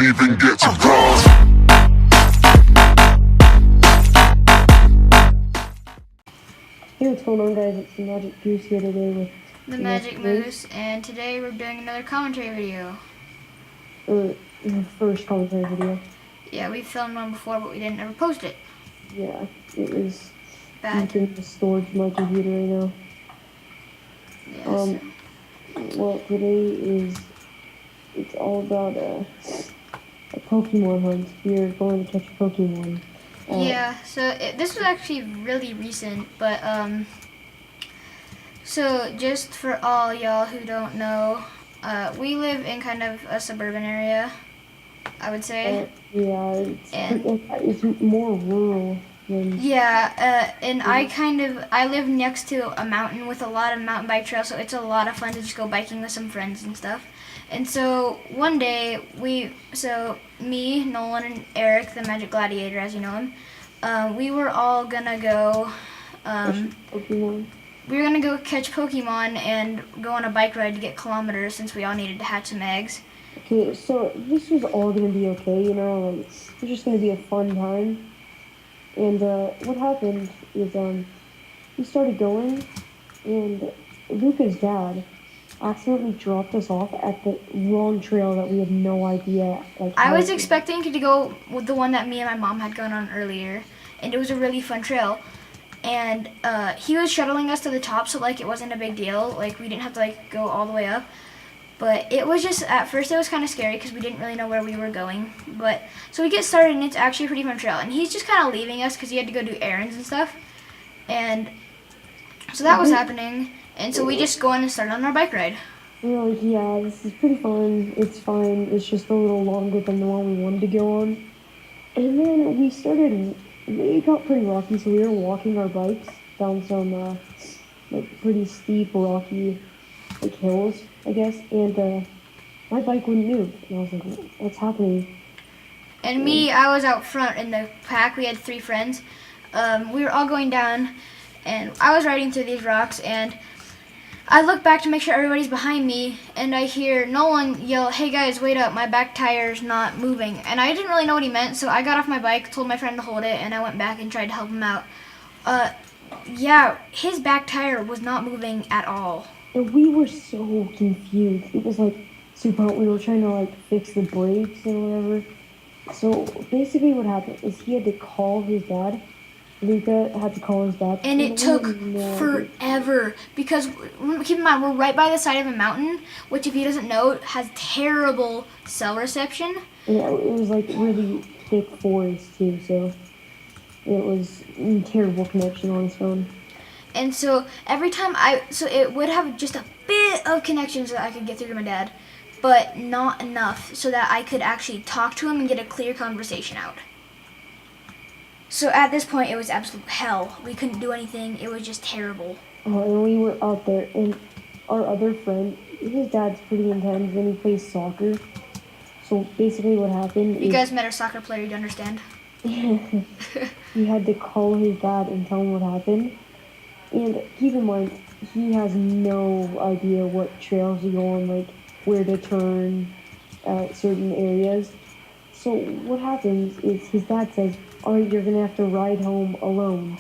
even get to cross. Hey, what's going on, guys? It's the Magic Goose here today with the Magic Moose, and today we're doing another commentary video. The first commentary video. Yeah, we filmed one before, but we didn't ever post it. Yeah, it was Bad. deep in the storage of my computer right now. Yes. Well, today it's all about a Pokemon hunt. We're going to catch a Pokemon. Yeah, so this was actually really recent, but so just for all y'all who don't know, we live in kind of a suburban area, I would say. Yeah, it's more rural than... Yeah, and I live next to a mountain with a lot of mountain bike trails, so it's a lot of fun to just go biking with some friends and stuff. And so one day, me, Nolan, and Eric, the Magic Gladiator, as you know him, we were all gonna go, Pokemon. we were gonna go catch Pokemon and go on a bike ride to get kilometers since we all needed to hatch some eggs. Okay, so this was all gonna be okay, you know, like, it was just gonna be a fun time. And what happened is we started going, and Luca's dad accidentally dropped us off at the wrong trail that we had no idea. Like, I was expecting to go with the one that me and my mom had gone on earlier, and it was a really fun trail. And he was shuttling us to the top, so like it wasn't a big deal. Like we didn't have to like go all the way up. But it was just, at first it was kind of scary because we didn't really know where we were going. But so we get started, and it's actually a pretty fun trail. And he's just kind of leaving us because he had to go do errands and stuff. And so that was happening. And so we just go in and start on our bike ride. We were like, yeah, this is pretty fun. It's fine. It's just a little longer than the one we wanted to go on. And then it got pretty rocky, so we were walking our bikes down some like pretty steep, rocky like hills, I guess. And my bike wouldn't move. And I was like, what's happening? And me, I was out front in the pack. We had 3 friends. We were all going down, and I was riding through these rocks, and I look back to make sure everybody's behind me, and I hear Nolan yell, "Hey guys, wait up, my back tire's not moving." And I didn't really know what he meant, so I got off my bike, told my friend to hold it, and I went back and tried to help him out. Yeah, his back tire was not moving at all. And we were so confused. It was like super hot. We were trying to like fix the brakes and whatever. So basically what happened is he had to call his dad. Luca had to call his dad. And it took forever because, keep in mind, we're right by the side of a mountain, which if he doesn't know, has terrible cell reception. Yeah, it was like really thick forest too, so it was a terrible connection on his phone. And so every time so it would have just a bit of connection so that I could get through to my dad, but not enough so that I could actually talk to him and get a clear conversation out. So at this point, it was absolute hell. We couldn't do anything. It was just terrible. And we were out there, and our other friend, his dad's pretty intense, and he plays soccer. So basically what happened If you guys met a soccer player, you'd understand. He had to call his dad and tell him what happened. And keep in mind, he has no idea what trails to go on, like where to turn at certain areas. So what happens is his dad says, "Alright, you're gonna have to ride home alone."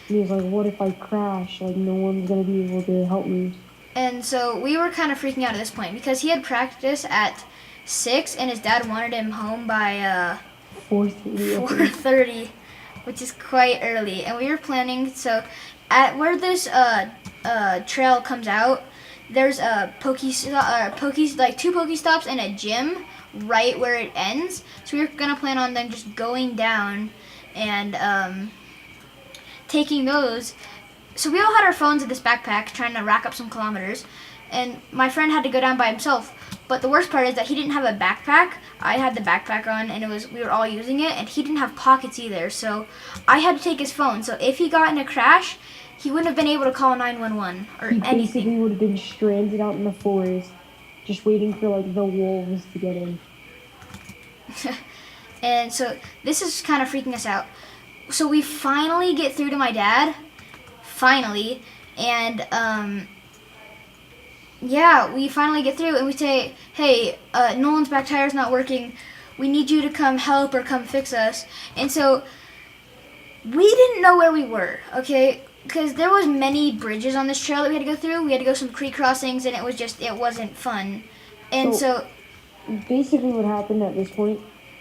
And he's like, "What if I crash? Like, no one's gonna be able to help me." And so we were kind of freaking out at this point because he had practice at 6 and his dad wanted him home by 4:30, which is quite early. And we were planning, so at where this trail comes out, there's a like 2 Pokestops and a gym right where it ends. So we were gonna plan on then just going down and taking those. So we all had our phones in this backpack trying to rack up some kilometers, and my friend had to go down by himself. But the worst part is that he didn't have a backpack. I had the backpack on, and we were all using it, and he didn't have pockets either. So I had to take his phone. So if he got in a crash, he wouldn't have been able to call 911 or anything. He basically would have been stranded out in the forest, just waiting for like the wolves to get him. And so this is kind of freaking us out. So we finally get through to my dad, and yeah, we finally get through, and we say, "Hey, Nolan's back tire's not working. we need you to come help or come fix us. And so we didn't know where we were, okay? Because there was many bridges on this trail that we had to go through. We had to go some creek crossings, and it wasn't fun. And so Basically what happened at this point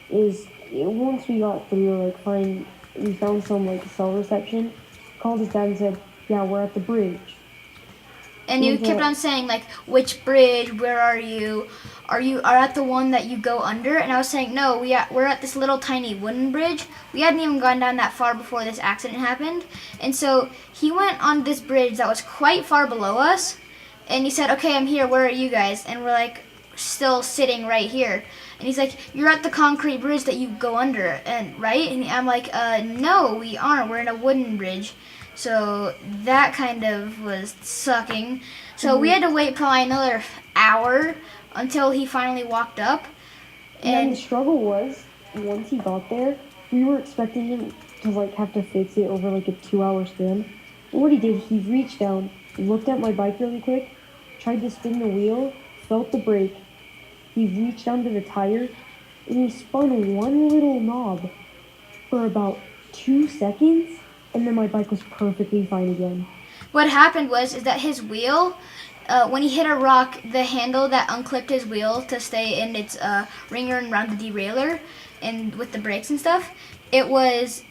is once we got through, like, we found some, like, cell reception, called his dad and said, yeah, we're at the bridge. and you kept on saying, like, which bridge, where are you? Are at the one that you go under? And I was saying, no, we're at this little tiny wooden bridge. We hadn't even gone down that far before this accident happened. And so he went on this bridge that was quite far below us, and he said, okay, I'm here, where are you guys? And we're like, still sitting right here. And he's like, you're at the concrete bridge that you go under, and right? And I'm like, no, we aren't, we're in a wooden bridge. So that kind of was sucking. So we had to wait probably another hour until he finally walked up. And the struggle was, once he got there, we were expecting him to, like, have to fix it over, like, a 2-hour span. But what he did, he reached down, looked at my bike really quick, tried to spin the wheel, felt the brake. He reached down to the tire, and he spun one little knob for about 2 seconds, and then my bike was perfectly fine again. What happened is that his wheel, when he hit a rock, the handle that unclipped his wheel to stay in its ringer and around the derailleur and with the brakes and stuff, it was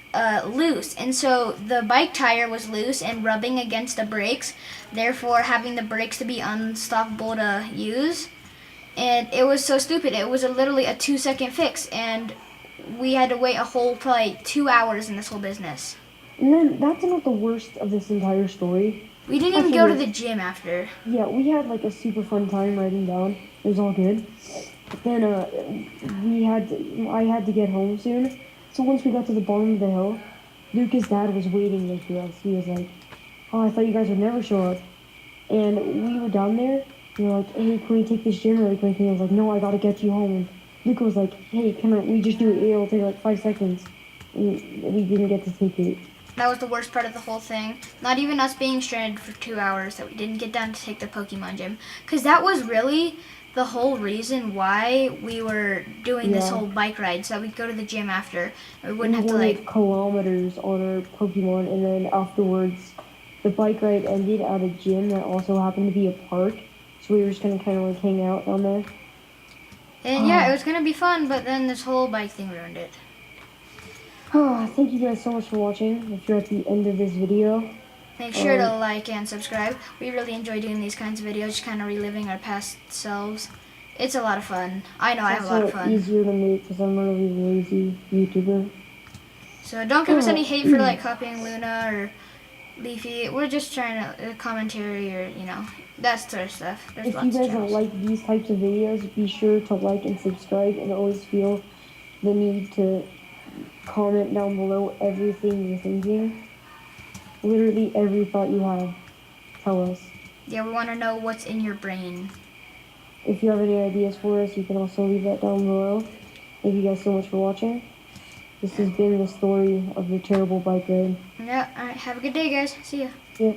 loose. And so the bike tire was loose and rubbing against the brakes, therefore having the brakes to be unstoppable to use. And it was so stupid. It was literally a 2-second fix, and we had to wait a whole probably 2 hours in this whole business. And then that's not the worst of this entire story. We didn't even go to the gym after. Yeah, we had, like, a super fun time riding down. It was all good. But then I had to get home soon. So once we got to the bottom of the hill, Luca's dad was waiting for us. He was like, oh, I thought you guys would never show up. And we were down there. We were like, hey, can we take this gym really quick? And he was like, no, I gotta get you home. And Luca was like, hey, we just do it? It'll take like 5 seconds. And we didn't get to take it. That was the worst part of the whole thing. Not even us being stranded for 2 hours that we didn't get down to take the Pokemon gym. Because that was really the whole reason why we were doing this whole bike ride. So that we'd go to the gym after. And we wouldn't have to, like, kilometers on our Pokemon. And then afterwards, the bike ride ended at a gym that also happened to be a park. So we were just going to kind of, like, hang out down there. And yeah, it was going to be fun. But then this whole bike thing ruined it. Thank you guys so much for watching. If you're at the end of this video, make sure to like and subscribe. We really enjoy doing these kinds of videos, just kind of reliving our past selves. It's a lot of fun. I know I have a lot of fun. It's easier to make because I'm a really lazy YouTuber. So don't give us any hate for, like, copying Luna or Leafy. We're just trying to commentary or, you know, that sort of stuff. There's if you guys don't like these types of videos, be sure to like and subscribe, and always feel the need to comment down below everything you're thinking. Literally every thought you have. Tell us. Yeah, we want to know what's in your brain. If you have any ideas for us, you can also leave that down below. Thank you guys so much for watching. This has been the story of the terrible bike ride. Yeah, alright. Have a good day, guys. See ya. Yeah.